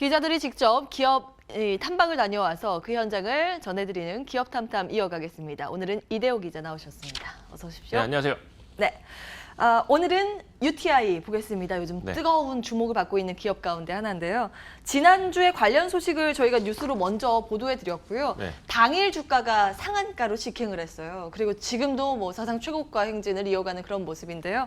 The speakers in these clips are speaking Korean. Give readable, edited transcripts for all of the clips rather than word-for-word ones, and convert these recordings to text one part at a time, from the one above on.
기자들이 직접 기업 탐방을 다녀와서 그 현장을 전해드리는 기업 탐탐 이어가겠습니다. 오늘은 이대호 기자 나오셨습니다. 어서 오십시오. 네, 안녕하세요. 네. 오늘은 UTI 보겠습니다. 요즘 네. 뜨거운 주목을 받고 있는 기업 가운데 하나인데요. 지난주에 관련 소식을 저희가 뉴스로 먼저 보도해드렸고요. 네. 당일 주가가 상한가로 직행을 했어요. 그리고 지금도 뭐 사상 최고가 행진을 이어가는 그런 모습인데요.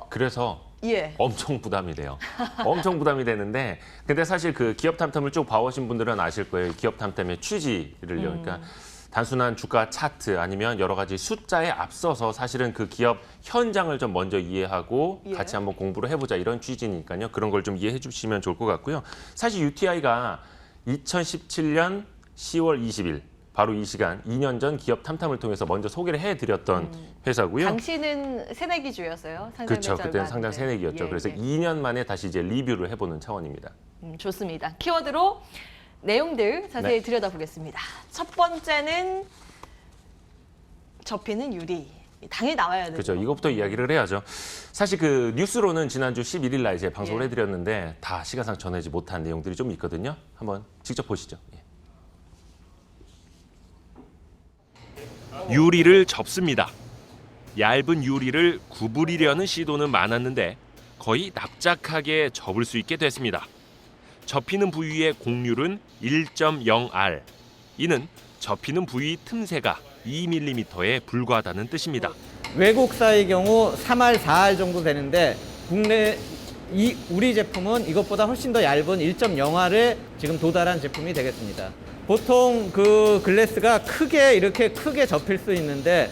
그래서 예. 엄청 부담이 돼요. 엄청 부담이 되는데 근데 사실 그 기업 탐탐을 쭉 봐오신 분들은 아실 거예요. 기업 탐탐의 취지를요. 그러니까 단순한 주가 차트 아니면 여러 가지 숫자에 앞서서 사실은 그 기업 현장을 좀 먼저 이해하고 예. 같이 한번 공부를 해보자 이런 취지니까요. 그런 걸 좀 이해해 주시면 좋을 것 같고요. 사실 UTI가 2017년 10월 20일 바로 이 시간 2년 전 기업 탐탐을 통해서 먼저 소개를 해드렸던 회사고요. 당시는 새내기주였어요. 그렇죠. 그때는 상장 새내기였죠. 예, 그래서 예. 2년 만에 다시 이제 리뷰를 해보는 차원입니다. 좋습니다. 키워드로 내용들 자세히 네. 들여다보겠습니다. 첫 번째는 접히는 유리. 당연히 나와야 되죠. 그렇죠. 이것부터 이야기를 해야죠. 사실 그 뉴스로는 지난주 11일 날 이제 방송을 예. 해드렸는데 다 시간상 전하지 못한 내용들이 좀 있거든요. 한번 직접 보시죠. 예. 유리를 접습니다. 얇은 유리를 구부리려는 시도는 많았는데 거의 납작하게 접을 수 있게 됐습니다. 접히는 부위의 곡률은 1.0R. 이는 접히는 부위 틈새가 2mm에 불과하다는 뜻입니다. 외국사의 경우 3R, 4R 정도 되는데 우리 제품은 이것보다 훨씬 더 얇은 1.0R에 지금 도달한 제품이 되겠습니다. 보통 그 글래스가 이렇게 크게 접힐 수 있는데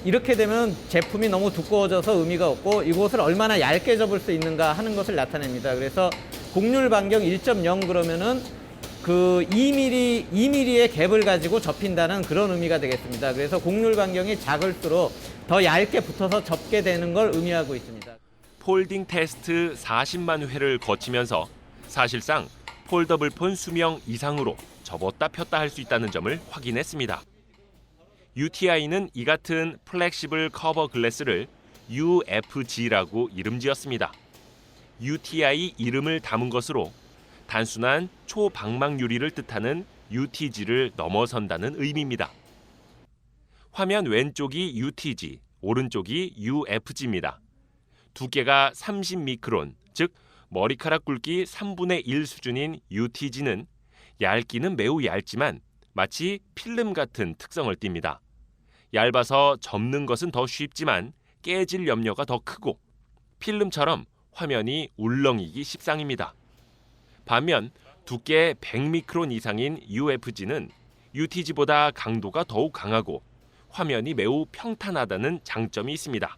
이렇게 되면 제품이 너무 두꺼워져서 의미가 없고 이곳을 얼마나 얇게 접을 수 있는가 하는 것을 나타냅니다. 그래서 곡률 반경 1.0 그러면은 그 2mm의 갭을 가지고 접힌다는 그런 의미가 되겠습니다. 그래서 곡률 반경이 작을수록 더 얇게 붙어서 접게 되는 걸 의미하고 있습니다. 폴딩 테스트 40만 회를 거치면서 사실상 폴더블폰 수명 이상으로 접었다 폈다 할 수 있다는 점을 확인했습니다. UTI는 이 같은 플렉시블 커버 글래스를 UFG라고 이름 지었습니다. UTI 이름을 담은 것으로 단순한 초방막 유리를 뜻하는 UTG를 넘어선다는 의미입니다. 화면 왼쪽이 UTG, 오른쪽이 UFG입니다. 두께가 30미크론, 즉 머리카락 굵기 3분의 1 수준인 UTG는 얇기는 매우 얇지만 마치 필름 같은 특성을 띱니다. 얇아서 접는 것은 더 쉽지만 깨질 염려가 더 크고 필름처럼 화면이 울렁이기 십상입니다. 반면 두께 100미크론 이상인 UFG는 UTG보다 강도가 더욱 강하고 화면이 매우 평탄하다는 장점이 있습니다.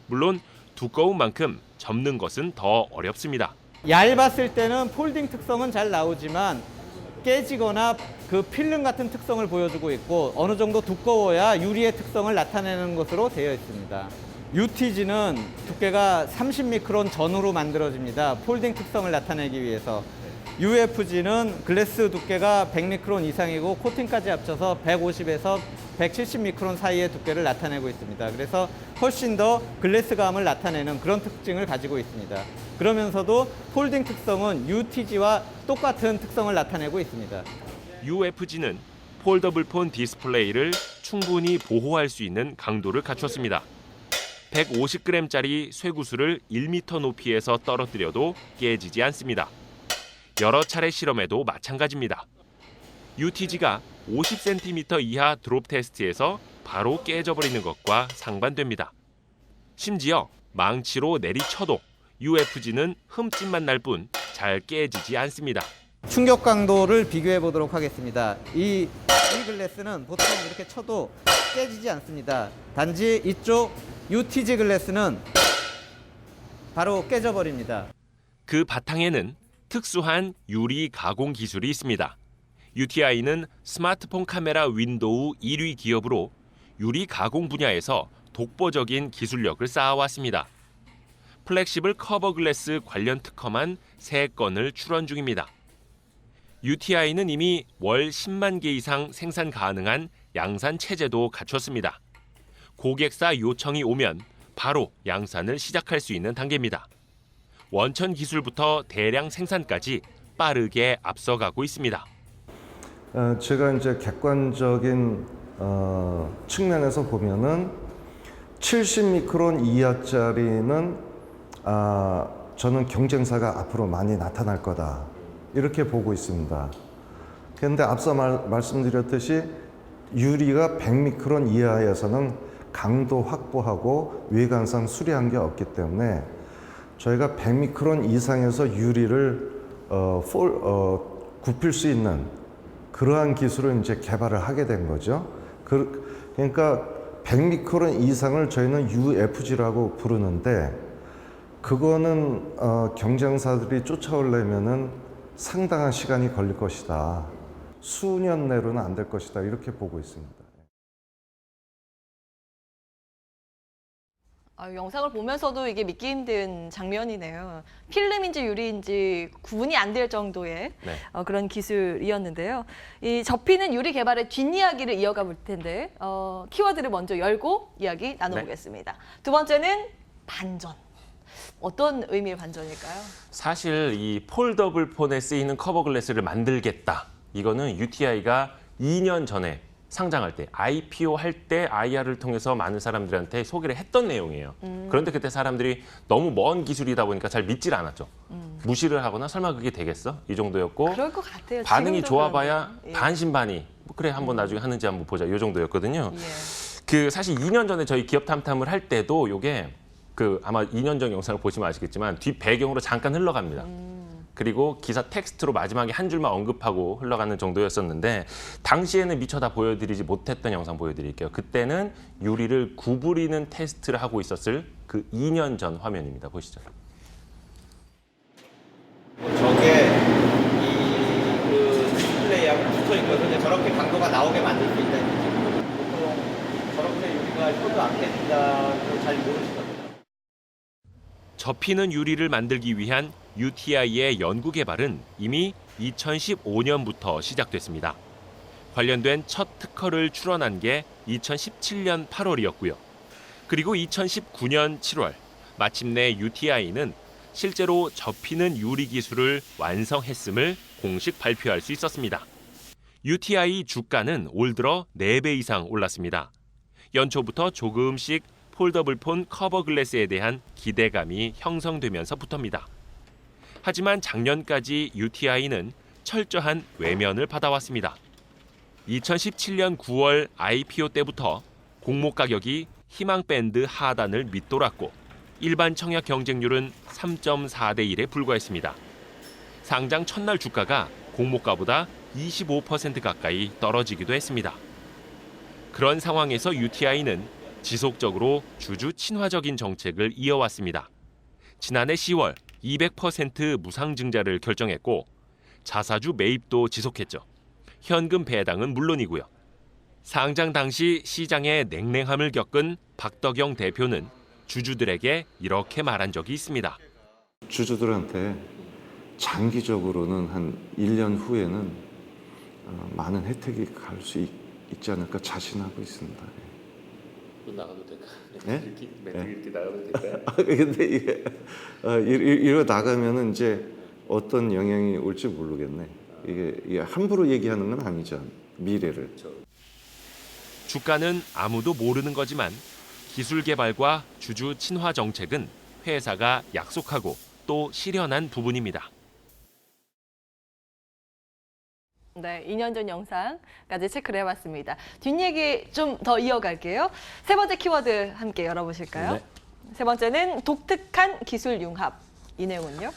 물론 두꺼운 만큼 접는 것은 더 어렵습니다. 얇았을 때는 폴딩 특성은 잘 나오지만 깨지거나 그 필름 같은 특성을 보여주고 있고 어느 정도 두꺼워야 유리의 특성을 나타내는 것으로 되어 있습니다. UTG는 두께가 30미크론 전후로 만들어집니다. 폴딩 특성을 나타내기 위해서. UFG는 글래스 두께가 100미크론 이상이고 코팅까지 합쳐서 150에서 170미크론 사이의 두께를 나타내고 있습니다. 그래서 훨씬 더 글래스감을 나타내는 그런 특징을 가지고 있습니다. 그러면서도 폴딩 특성은 UTG와 똑같은 특성을 나타내고 있습니다. UFG는 폴더블폰 디스플레이를 충분히 보호할 수 있는 강도를 갖췄습니다. 150g짜리 쇠구슬을 1m 높이에서 떨어뜨려도 깨지지 않습니다. 여러 차례 실험에도 마찬가지입니다. UTG가 50cm 이하 드롭 테스트에서 바로 깨져버리는 것과 상반됩니다. 심지어 망치로 내리쳐도 UFG는 흠집만 날 뿐 잘 깨지지 않습니다. 충격 강도를 비교해 보도록 하겠습니다. 이 글래스는 보통 이렇게 쳐도 깨지지 않습니다. 단지 이쪽 UTG 글래스는 바로 깨져버립니다. 그 바탕에는 특수한 유리 가공 기술이 있습니다. UTI는 스마트폰 카메라 윈도우 1위 기업으로 유리 가공 분야에서 독보적인 기술력을 쌓아왔습니다. 플렉시블 커버 글래스 관련 특허만 3건을 출원 중입니다. UTI는 이미 월 10만 개 이상 생산 가능한 양산 체제도 갖췄습니다. 고객사 요청이 오면 바로 양산을 시작할 수 있는 단계입니다. 원천 기술부터 대량 생산까지 빠르게 앞서가고 있습니다. 제가 이제 객관적인 측면에서 보면은 70미크론 이하짜리는 저는 경쟁사가 앞으로 많이 나타날 거다 이렇게 보고 있습니다. 그런데 앞서 말씀드렸듯이 유리가 100미크론 이하에서는 강도 확보하고 외관상 수리한 게 없기 때문에 저희가 100미크론 이상에서 유리를 굽힐 수 있는 그러한 기술을 이제 개발을 하게 된 거죠. 그러니까 100미크론 이상을 저희는 UFG라고 부르는데 그거는 경쟁사들이 쫓아오려면은 상당한 시간이 걸릴 것이다. 수년 내로는 안 될 것이다. 이렇게 보고 있습니다. 영상을 보면서도 이게 믿기 힘든 장면이네요. 필름인지 유리인지 구분이 안 될 정도의 네. 그런 기술이었는데요. 이 접히는 유리 개발의 뒷이야기를 이어가 볼 텐데 키워드를 먼저 열고 이야기 나눠보겠습니다. 두 번째는 반전. 어떤 의미의 반전일까요? 사실 이 폴더블 폰에 쓰이는 커버 글래스를 만들겠다. 이거는 UTI가 2년 전에 상장할 때, IPO 할 때 IR을 통해서 많은 사람들한테 소개를 했던 내용이에요. 그런데 그때 사람들이 너무 먼 기술이다 보니까 잘 믿질 않았죠. 무시를 하거나 설마 그게 되겠어? 이 정도였고 그럴 것 같아요. 반응이 지금도 좋아봐야 그런데. 예. 반신반의. 뭐 그래 한번 나중에 하는지 한번 보자. 이 정도였거든요. 예. 그 사실 2년 전에 저희 기업 탐탐을 할 때도 이게 그 아마 2년 전 영상을 보시면 아시겠지만 뒷 배경으로 잠깐 흘러갑니다. 그리고 기사 텍스트로 마지막에 한 줄만 언급하고 흘러가는 정도였었는데 당시에는 미처 다 보여드리지 못했던 영상 보여드릴게요. 그때는 유리를 구부리는 테스트를 하고 있었을 그 2년 전 화면입니다. 보시죠. 저게 그 디스플레이하고 붙어 있거든요. 저렇게 강도가 나오게 만들 수 있다는 거죠. 보통 저렇게 유리가 효도 안 된다고 잘 모르시거든요. 접히는 유리를 만들기 위한 UTI의 연구 개발은 이미 2015년부터 시작됐습니다. 관련된 첫 특허를 출원한 게 2017년 8월이었고요. 그리고 2019년 7월 마침내 UTI는 실제로 접히는 유리 기술을 완성했음을 공식 발표할 수 있었습니다. UTI 주가는 올 들어 4배 이상 올랐습니다. 연초부터 조금씩 폴더블폰 커버 글래스에 대한 기대감이 형성되면서부터입니다. 하지만 작년까지 UTI는 철저한 외면을 받아왔습니다. 2017년 9월 IPO 때부터 공모 가격이 희망밴드 하단을 밑돌았고 일반 청약 경쟁률은 3.4대 1에 불과했습니다. 상장 첫날 주가가 공모가보다 25% 가까이 떨어지기도 했습니다. 그런 상황에서 UTI는 지속적으로 주주 친화적인 정책을 이어왔습니다. 지난해 10월 200% 무상증자를 결정했고 자사주 매입도 지속했죠. 현금 배당은 물론이고요. 상장 당시 시장의 냉랭함을 겪은 박덕영 대표는 주주들에게 이렇게 말한 적이 있습니다. 주주들한테 장기적으로는 한 1년 후에는 많은 혜택이 갈 수 있지 않을까 자신하고 있습니다. 나가도 될까? 네? 이렇게 나가도 될까요? 근데 이게 이러 나가면은 이제 어떤 영향이 올지 모르겠네. 이게 함부로 얘기하는 건 아니죠. 미래를. 주가는 아무도 모르는 거지만 기술 개발과 주주 친화 정책은 회사가 약속하고 또 실현한 부분입니다. 네, 2년 전 영상까지 체크를 해봤습니다. 뒷얘기 좀 더 이어갈게요. 세 번째 키워드 함께 열어보실까요? 네. 세 번째는 독특한 기술 융합. 이 내용은요?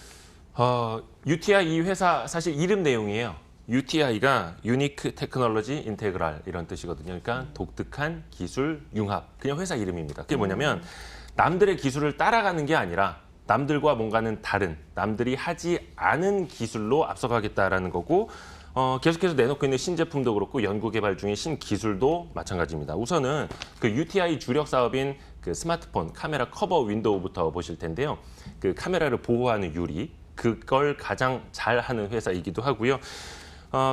UTI 이 회사 사실 이름 내용이에요. UTI가 Unique Technology Integral 이런 뜻이거든요. 그러니까 독특한 기술 융합. 그냥 회사 이름입니다. 그게 뭐냐면 남들의 기술을 따라가는 게 아니라 남들과 뭔가는 다른, 남들이 하지 않은 기술로 앞서가겠다라는 거고 계속해서 내놓고 있는 신제품도 그렇고 연구 개발 중인 신기술도 마찬가지입니다. 우선은 그 UTI 주력 사업인 그 스마트폰 카메라 커버 윈도우부터 보실 텐데요. 그 카메라를 보호하는 유리, 그걸 가장 잘하는 회사이기도 하고요.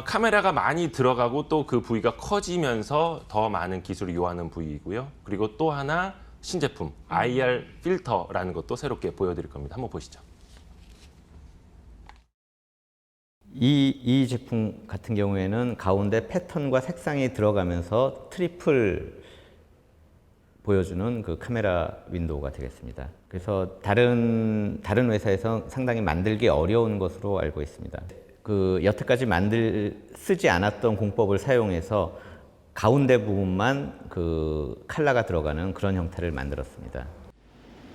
카메라가 많이 들어가고 또 그 부위가 커지면서 더 많은 기술을 요하는 부위이고요. 그리고 또 하나 신제품 IR 필터라는 것도 새롭게 보여드릴 겁니다. 한번 보시죠. 이 제품 같은 경우에는 가운데 패턴과 색상이 들어가면서 트리플 보여주는 그 카메라 윈도우가 되겠습니다. 그래서 다른 회사에서 상당히 만들기 어려운 것으로 알고 있습니다. 그 여태까지 쓰지 않았던 공법을 사용해서 가운데 부분만 그 칼라가 들어가는 그런 형태를 만들었습니다.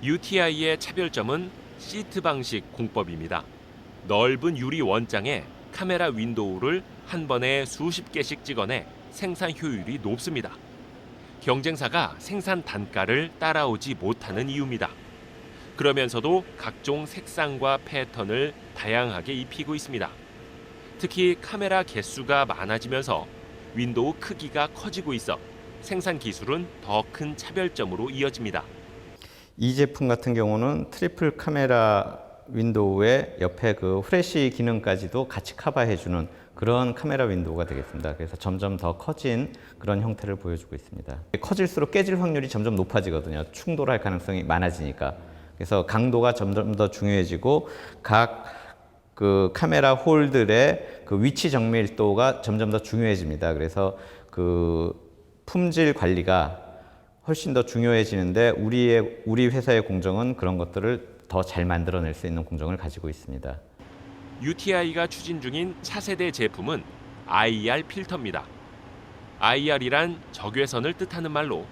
UTI의 차별점은 시트 방식 공법입니다. 넓은 유리 원장에 카메라 윈도우를 한 번에 수십 개씩 찍어내 생산 효율이 높습니다. 경쟁사가 생산 단가를 따라오지 못하는 이유입니다. 그러면서도 각종 색상과 패턴을 다양하게 입히고 있습니다. 특히 카메라 개수가 많아지면서 윈도우 크기가 커지고 있어 생산 기술은 더 큰 차별점으로 이어집니다. 이 제품 같은 경우는 트리플 카메라 윈도우에 옆에 그 후레쉬 기능까지도 같이 커버해주는 그런 카메라 윈도우가 되겠습니다. 그래서 점점 더 커진 그런 형태를 보여주고 있습니다. 커질수록 깨질 확률이 점점 높아지거든요. 충돌할 가능성이 많아지니까. 그래서 강도가 점점 더 중요해지고 각 그 카메라 홀들의 그 위치 정밀도가 점점 더 중요해집니다. 그래서 그 품질 관리가 훨씬 더 중요해지는데 우리 회사의 공정은 그런 것들을 더 잘 만들어낼 수 있는 공정을 가지고 있습니다. UTI가 추진 중인 차세대 제품은 IR 필터입니다. IR이란 적외선을 뜻하는 말로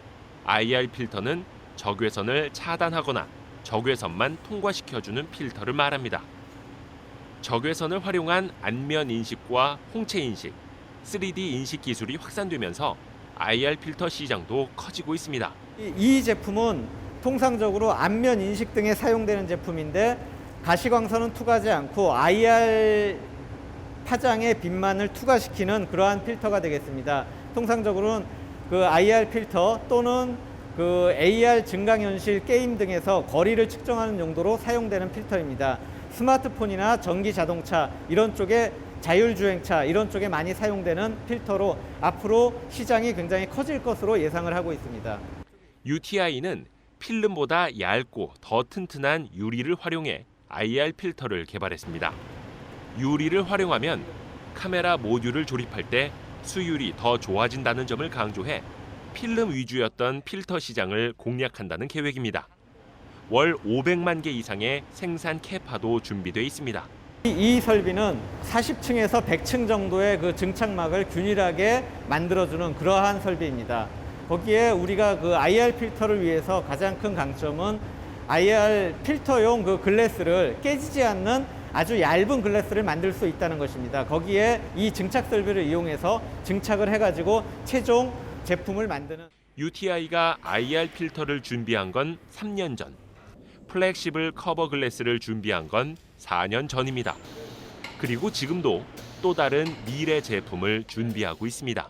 IR 필터는 적외선을 차단하거나 적외선만 통과시켜주는 필터를 말합니다. 적외선을 활용한 안면 인식과 홍채 인식, 3D 인식 기술이 확산되면서 IR 필터 시장도 커지고 있습니다. 이 제품은 통상적으로 안면 인식 등에 사용되는 제품인데 가시광선은 투과하지 않고 IR 파장의 빛만을 투과시키는 그러한 필터가 되겠습니다. 통상적으로는 그 IR 필터 또는 그 AR 증강현실 게임 등에서 거리를 측정하는 용도로 사용되는 필터입니다. 스마트폰이나 전기 자동차 이런 쪽에 자율주행차 이런 쪽에 많이 사용되는 필터로 앞으로 시장이 굉장히 커질 것으로 예상을 하고 있습니다. UTI는 필름보다 얇고 더 튼튼한 유리를 활용해 IR 필터를 개발했습니다. 유리를 활용하면 카메라 모듈을 조립할 때 수율이 더 좋아진다는 점을 강조해 필름 위주였던 필터 시장을 공략한다는 계획입니다. 월 500만 개 이상의 생산 캐파도 준비돼 있습니다. 이 설비는 40층에서 100층 정도의 그 증착막을 균일하게 만들어주는 그러한 설비입니다. 거기에 우리가 그 IR 필터를 위해서 가장 큰 강점은 IR 필터용 그 글래스를 깨지지 않는 아주 얇은 글래스를 만들 수 있다는 것입니다. 거기에 이 증착 설비를 이용해서 증착을 해가지고 최종 제품을 만드는 UTI가 IR 필터를 준비한 건 3년 전, 플렉시블 커버 글래스를 준비한 건 4년 전입니다. 그리고 지금도 또 다른 미래 제품을 준비하고 있습니다.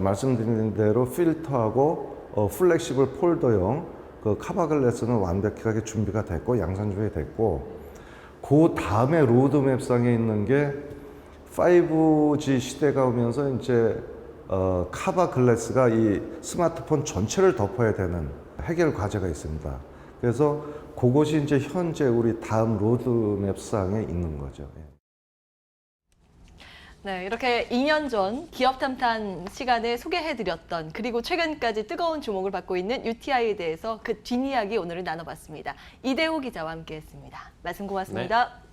말씀드린 대로 필터하고 플렉시블 폴더용 그 카바 글래스는 완벽하게 준비가 됐고 양산 됐고 그 다음에 로드맵상에 있는 게 5G 시대가 오면서 이제 카바 글래스가 이 스마트폰 전체를 덮어야 되는 해결 과제가 있습니다. 그래서 그것이 이제 현재 우리 다음 로드맵상에 있는 거죠. 네, 이렇게 2년 전 기업 탐탄 시간에 소개해드렸던 그리고 최근까지 뜨거운 주목을 받고 있는 UTI에 대해서 그 뒷이야기 오늘은 나눠봤습니다. 이대호 기자와 함께했습니다. 말씀 고맙습니다. 네.